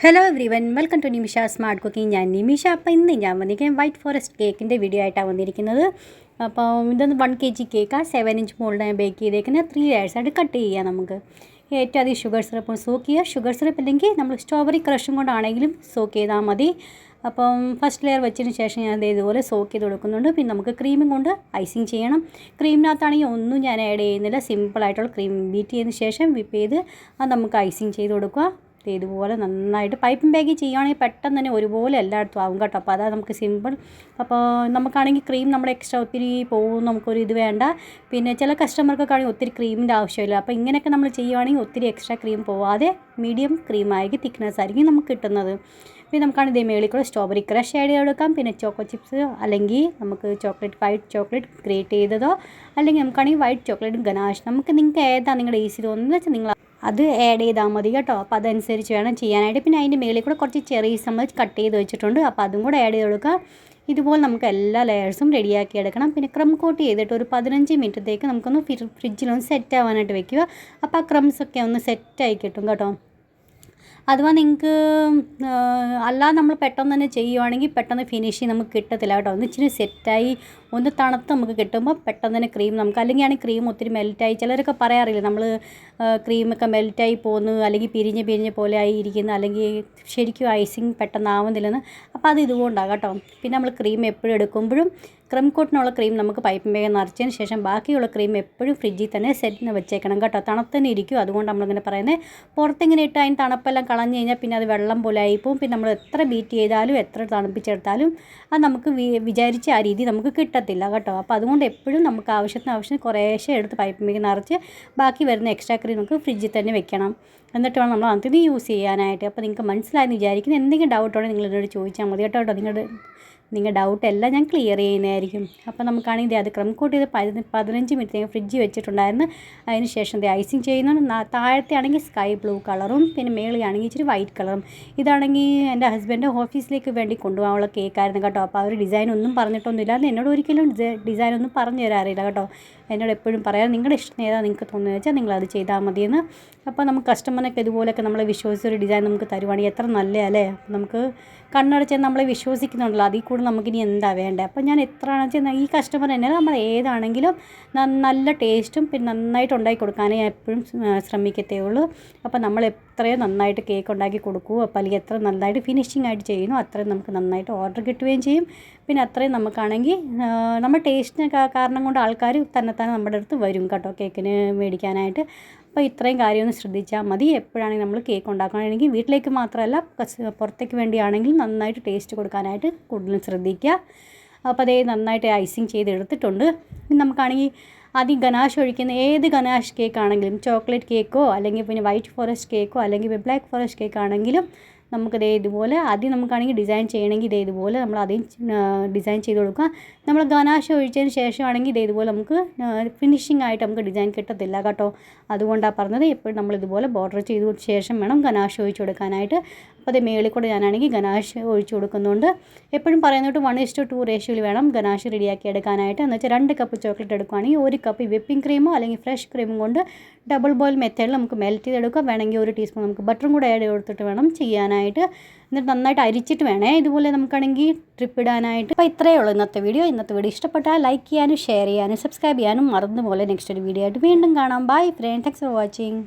Hello everyone, welcome to Nimisha smart cooking. ഞാൻ നിമിഷ. അപ്പോൾ ഇന്ന് ഞാൻ വന്നിരിക്കുന്നത് വൈറ്റ് ഫോറസ്റ്റ് കേക്കിൻ്റെ വീഡിയോ ആയിട്ടാണ് വന്നിരിക്കുന്നത്. അപ്പോൾ ഇതൊന്ന് 1 kg കേക്കാണ്. 7 ഇഞ്ച് മോൾഡ് ഞാൻ ബേക്ക് ചെയ്തേക്കുന്നത്. 3 ലെയേഴ്സായിട്ട് കട്ട് ചെയ്യാം. നമുക്ക് ഏറ്റവും അധികം ഷുഗർ സിറപ്പ് സോക്ക് ചെയ്യുക. ഷുഗർ സിറപ്പ് ഇല്ലെങ്കിൽ നമ്മൾ സ്ട്രോബെറി ക്രഷും കൊണ്ടാണെങ്കിലും സോക്ക് ചെയ്താൽ മതി. അപ്പം ഫസ്റ്റ് ലെയർ വെച്ചതിന് ശേഷം ഞാൻ ഇതുപോലെ സോക്ക് ചെയ്ത് കൊടുക്കുന്നുണ്ട്. പിന്നെ നമുക്ക് ക്രീമും കൊണ്ട് ഐസിങ് ചെയ്യണം. ക്രീമിനകത്താണെങ്കിൽ ഒന്നും ഞാൻ ആഡ് ചെയ്യുന്നില്ല. സിമ്പിളായിട്ടുള്ള ക്രീം ബീറ്റ് ചെയ്തതിന് ശേഷം വിപ്പ് ചെയ്ത് അത് നമുക്ക് ഐസിങ് ചെയ്ത് കൊടുക്കുക. ഇതുപോലെ നന്നായിട്ട് പൈപ്പിംഗ് ബാഗ് ചെയ്യുകയാണെങ്കിൽ പെട്ടെന്ന് തന്നെ ഒരുപോലെ എല്ലായിടത്തും ആവും കേട്ടോ. അപ്പോൾ അതാണ് നമുക്ക് സിമ്പിൾ. അപ്പോൾ നമുക്കാണെങ്കിൽ ക്രീം നമ്മുടെ എക്സ്ട്രാ ഒത്തിരി പോകും, നമുക്കൊരു ഇത് വേണ്ട. പിന്നെ ചില കസ്റ്റമർക്കൊക്കെ ആണെങ്കിൽ ഒത്തിരി ക്രീമിൻ്റെ ആവശ്യമില്ല. അപ്പോൾ ഇങ്ങനെയൊക്കെ നമ്മൾ ചെയ്യുകയാണെങ്കിൽ ഒത്തിരി എക്സ്ട്രാ ക്രീം പോവാതെ മീഡിയം ക്രീമായിരിക്കും, തിക്നെസ് ആയിരിക്കും നമുക്ക് കിട്ടുന്നത്. പിന്നെ നമുക്കാണെങ്കിൽ ഇതേ മേളിൽ കൂടെ സ്ട്രോബെറി ക്രഷ് ആഡ് ചെയ്തെടുക്കാം. പിന്നെ ചോക്കോ ചിപ്സ് അല്ലെങ്കിൽ നമുക്ക് വൈറ്റ് ചോക്ലേറ്റ് ഗ്രേറ്റ് ചെയ്തതോ അല്ലെങ്കിൽ നമുക്കാണെങ്കിൽ വൈറ്റ് ചോക്ലേറ്റ് ഗനാഷ്, നിങ്ങൾക്ക് ഏതാണ് നിങ്ങളുടെ ഈസി തോന്നുന്നത് വെച്ചാൽ നിങ്ങൾ അത് ആഡ് ചെയ്താൽ മതി കേട്ടോ. അപ്പോൾ അതനുസരിച്ച് വേണം ചെയ്യാനായിട്ട്. പിന്നെ അതിൻ്റെ മേളിൽ കൂടെ കുറച്ച് ചെറീസ് നമ്മൾ കട്ട് ചെയ്ത് വെച്ചിട്ടുണ്ട്. അപ്പോൾ അതും കൂടെ ആഡ് ചെയ്ത് കൊടുക്കുക. ഇതുപോലെ നമുക്ക് എല്ലാ ലെയേഴ്സും റെഡിയാക്കി എടുക്കണം. പിന്നെ ക്രം കോട്ട് ചെയ്തിട്ട് ഒരു 15 മിനിറ്റത്തേക്ക് നമുക്കൊന്ന് ഫ്രിഡ്ജിലൊന്ന് സെറ്റ് ആവാനായിട്ട് വെക്കുക. അപ്പോൾ ആ ക്രംസൊക്കെ ഒന്ന് സെറ്റായി കിട്ടും കേട്ടോ. അഥവാ നിങ്ങൾക്ക് അല്ലാതെ നമ്മൾ പെട്ടെന്ന് തന്നെ ചെയ്യുവാണെങ്കിൽ പെട്ടെന്ന് ഫിനിഷിങ് നമുക്ക് കിട്ടത്തില്ല കേട്ടോ. ഒന്ന് ഇച്ചിരി സെറ്റായി ഒന്ന് തണുത്ത് നമുക്ക് കിട്ടുമ്പോൾ പെട്ടെന്ന് തന്നെ ക്രീം നമുക്ക്, അല്ലെങ്കിൽ ആണെങ്കിൽ ക്രീം ഒത്തിരി മെൽറ്റായി, ചിലരൊക്കെ പറയാറില്ല നമ്മൾ ക്രീമൊക്കെ മെൽറ്റായി പോകുന്നു, അല്ലെങ്കിൽ പിരിഞ്ഞ് പോലെ ആയി ഇരിക്കുന്നു, അല്ലെങ്കിൽ ശരിക്കും ഐസിങ് പെട്ടെന്ന് ആവുന്നില്ലെന്ന്. അപ്പോൾ അത് ഇതുകൊണ്ടാണ് കേട്ടോ. പിന്നെ നമ്മൾ ക്രീം എപ്പോഴും എടുക്കുമ്പോഴും ക്രം കോട്ടിനുള്ള ക്രീം നമുക്ക് പൈപ്പിംഗ് ബാഗ് നിറച്ചതിന് ശേഷം ബാക്കിയുള്ള ക്രീം എപ്പോഴും ഫ്രിഡ്ജിൽ തന്നെ സെറ്റിന് വെച്ചേക്കണം കേട്ടോ. തണുത്തന്നെ ഇരിക്കും. അതുകൊണ്ട് നമ്മളിങ്ങനെ പറയുന്നത്. പുറത്തിങ്ങനെ ഇട്ട് അതിന് തണുപ്പെല്ലാം കളഞ്ഞു കഴിഞ്ഞാൽ പിന്നെ അത് വെള്ളം പോലെ ആയിപ്പോവും. പിന്നെ നമ്മൾ എത്ര ബീറ്റ് ചെയ്താലും എത്ര തണുപ്പിച്ചെടുത്താലും അത് നമുക്ക് വിചാരിച്ച ആ രീതി നമുക്ക് കിട്ടത്തില്ല കേട്ടോ. അപ്പോൾ അതുകൊണ്ട് എപ്പോഴും നമുക്ക് ആവശ്യത്തിന് കുറേശ്ശെ എടുത്ത് പൈപ്പിംഗ് ബാഗ് നിറച്ച് ബാക്കി വരുന്ന എക്സ്ട്രാ ക്രീം നമുക്ക് ഫ്രിഡ്ജിൽ തന്നെ വെക്കണം. എന്നിട്ട് വേണം നമ്മൾ അതിന് യൂസ് ചെയ്യാനായിട്ട്. അപ്പോൾ നിങ്ങൾക്ക് മനസ്സിലായെന്ന് വിചാരിക്കുന്നു. എന്തെങ്കിലും ഡൗട്ടുണ്ടെങ്കിൽ നിങ്ങൾ എന്നോട് ചോദിച്ചാൽ മതി കേട്ടോ. നിങ്ങളുടെ ഡൗട്ടെല്ലാം ഞാൻ ക്ലിയർ ചെയ്യുന്നതായിരിക്കും. അപ്പോൾ നമുക്കാണെങ്കിൽ അത് ക്രം കോട്ട് ചെയ്ത് 15 മിനിറ്റ് ഫ്രിഡ്ജിൽ വെച്ചിട്ടുണ്ടായിരുന്നു. അതിന് ശേഷം ഐസിങ് ചെയ്യുന്നു. താഴത്തെ ആണെങ്കിൽ സ്കൈ ബ്ലൂ കളറും പിന്നെ മേളിലാണെങ്കിൽ ഇച്ചിരി വൈറ്റ് കളറും. ഇതാണെങ്കിൽ എൻ്റെ ഹസ്ബൻഡ് ഓഫീസിലേക്ക് വേണ്ടി കൊണ്ടുപോകാനുള്ള കേക്കായിരുന്നു കേട്ടോ. അപ്പോൾ അവർ ഡിസൈൻ ഒന്നും പറഞ്ഞിട്ടൊന്നുമില്ല. എന്നോട് ഒരിക്കലും ഡിസൈൻ ഒന്നും പറഞ്ഞു തരാറില്ല കേട്ടോ. എന്നോട് എപ്പോഴും പറയാം നിങ്ങളുടെ ഇഷ്ടം ഏതാ നിങ്ങൾക്ക് തോന്നുന്നത് വെച്ചാൽ നിങ്ങളത് ചെയ്താൽ മതിയെന്ന്. അപ്പോൾ നമുക്ക് കസ്റ്റമറിനൊക്കെ ഇതുപോലെയൊക്കെ നമ്മളെ വിശ്വസിച്ചൊരു ഡിസൈൻ നമുക്ക് തരുവാണെങ്കിൽ എത്ര നല്ലതല്ലേ. നമുക്ക് കണ്ണടച്ച് നമ്മളെ വിശ്വസിക്കുന്നുണ്ടല്ലോ, അതിൽ കൂടെ നമുക്കിനി എന്താ വേണ്ടത്. അപ്പോൾ ഞാൻ എത്രയാണെന്ന് വെച്ചാൽ ഈ കസ്റ്റമർ തന്നെ നമ്മൾ ഏതാണെങ്കിലും നല്ല ടേസ്റ്റും പിന്നെ നന്നായിട്ട് ഉണ്ടാക്കി കൊടുക്കാനേ ഞാൻ എപ്പോഴും ശ്രമിക്കത്തേ ഉള്ളൂ. അപ്പോൾ നമ്മൾ എത്രയും നന്നായിട്ട് കേക്ക് ഉണ്ടാക്കി കൊടുക്കൂ, അപ്പോൾ അല്ലെങ്കിൽ എത്ര നന്നായിട്ട് ഫിനിഷിംഗ് ആയിട്ട് ചെയ്യുന്നു അത്രയും നമുക്ക് നന്നായിട്ട് ഓർഡർ കിട്ടുകയും ചെയ്യും. പിന്നെ അത്രയും നമുക്കാണെങ്കിൽ നമ്മുടെ ടേസ്റ്റിന് കാരണം കൊണ്ട് ആൾക്കാർ തന്നെ നമ്മുടെ അടുത്ത് വരും കേട്ടോ കേക്കിന് മേടിക്കാനായിട്ട്. അപ്പോൾ ഇത്രയും കാര്യമൊന്ന് ശ്രദ്ധിച്ചാൽ മതി. എപ്പോഴാണെങ്കിൽ നമ്മൾ കേക്ക് ഉണ്ടാക്കുകയാണെങ്കിൽ വീട്ടിലേക്ക് മാത്രമല്ല പുറത്തേക്ക് വേണ്ടിയാണെങ്കിൽ നന്നായിട്ട് ടേസ്റ്റ് കൊടുക്കാനായിട്ട് കൂടുതലും ശ്രദ്ധിക്കുക. അപ്പോൾ അതേ നന്നായിട്ട് ഐസിങ് ചെയ്തെടുത്തിട്ടുണ്ട്. നമുക്കാണെങ്കിൽ ആദ്യം ഗനാഷ് ഒഴിക്കുന്ന ഏത് ഗനാഷ് കേക്ക് ആണെങ്കിലും ചോക്ലേറ്റ് കേക്കോ അല്ലെങ്കിൽ പിന്നെ വൈറ്റ് ഫോറസ്റ്റ് കേക്കോ അല്ലെങ്കിൽ ബ്ലാക്ക് ഫോറസ്റ്റ് കേക്ക് ആണെങ്കിലും നമുക്കിതേ ഇതുപോലെ ആദ്യം നമുക്കാണെങ്കിൽ ഡിസൈൻ ചെയ്യണമെങ്കിൽ ഇതുപോലെ നമ്മൾ ആദ്യം ഡിസൈൻ ചെയ്ത് കൊടുക്കുക. നമ്മൾ ഗനാഷ് ഒഴിച്ചതിന് ശേഷമാണെങ്കിൽ ഇതുപോലെ നമുക്ക് ഫിനിഷിംഗ് ആയിട്ട് നമുക്ക് ഡിസൈൻ കിട്ടത്തില്ല കേട്ടോ. അതുകൊണ്ടാണ് പറഞ്ഞത് എപ്പോഴും നമ്മൾ ഇതുപോലെ ബോർഡർ ചെയ്ത ശേഷം വേണം ഗനാഷ് ഒഴിച്ച് കൊടുക്കാനായിട്ട്. അപ്പോൾ അതേ മേളിൽ കൂടെ ഞാനാണെങ്കിൽ ഗനാഷ് ഒഴിച്ച് കൊടുക്കുന്നുണ്ട്. എപ്പോഴും പറയുന്നോട്ട് 1:2 റേഷ്യോയിൽ വേണം ഗനാഷ് റെഡിയാക്കി എടുക്കാനായിട്ട്. എന്ന് വെച്ചാൽ 2 കപ്പ് ചോക്ലേറ്റ് എടുക്കുകയാണെങ്കിൽ 1 കപ്പ് വിപ്പിംഗ് ക്രീമോ അല്ലെങ്കിൽ ഫ്രഷ് ക്രീമും കൊണ്ട് ഡബിൾ ബോയിൽ മെത്തേഡിൽ നമുക്ക് മെൽറ്റ് ചെയ്തെടുക്കാം. വേണമെങ്കിൽ 1 ടീസ്പൂൺ നമുക്ക് ബട്ടറും കൂടെ ആഡ് കൊടുത്തിട്ട് വേണം ചെയ്യാനായിട്ട്. എന്നിട്ട് നന്നായിട്ട് അരിച്ചിട്ട് വേണേ ഇതുപോലെ നമുക്കാണെങ്കിൽ ട്രിപ്പ് ഇടാനായിട്ട്. അപ്പോൾ ഇത്രയേ ഉള്ളൂ ഇന്നത്തെ വീഡിയോ ഇഷ്ടപ്പെട്ടാൽ ലൈക്ക് ചെയ്യാനും ഷെയർ ചെയ്യാനും സബ്സ്ക്രൈബ് ചെയ്യാനും മറന്നുപോലെ. നെക്സ്റ്റ് ഒരു വീഡിയോ ആയിട്ട് വീണ്ടും കാണാം. Bye friend, thanks for watching.